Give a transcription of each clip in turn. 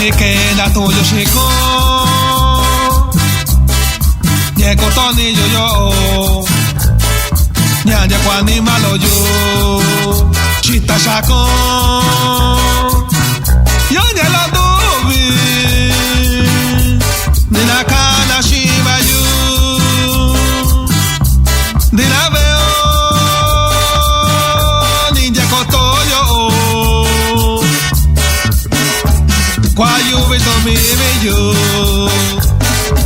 Michikenda to yoshiko Nyeko toni yo Nyanja kwani malo yo Chita shako Yo nyelo dubi Nina kana shiba yu Nina veo Ninja kotoyo Kwa yu vito mi yo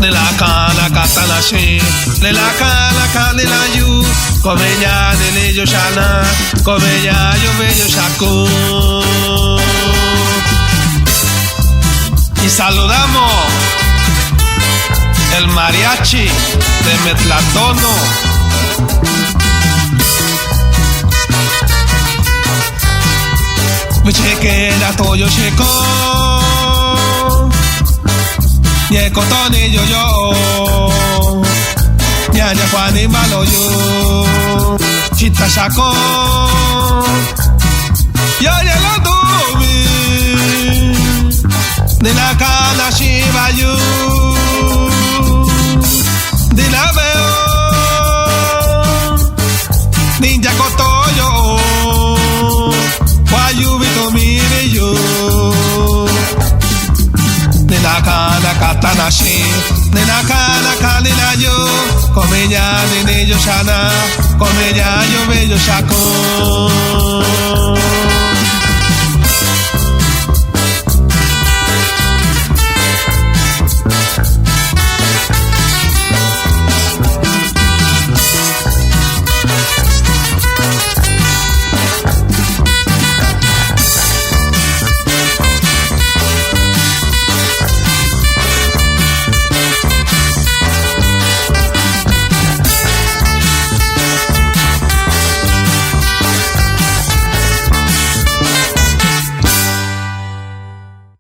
Nila kana katana shi Nila kana kanila yu Komeña nene yo shana Komeña yo bello shaku Y saludamos el mariachi de Metlatono. Michikenda to yoshiko Nyeko toni yo Nyanya kwani malo yo Chita shako Yo nyelo dubi Nina kana shiba yu Nina veo Ninja kotoyo Kwa yu vito mire yo Nina kana katana shi Nina kana kanina yo Komeña nene yo shana Komeña yo bello shako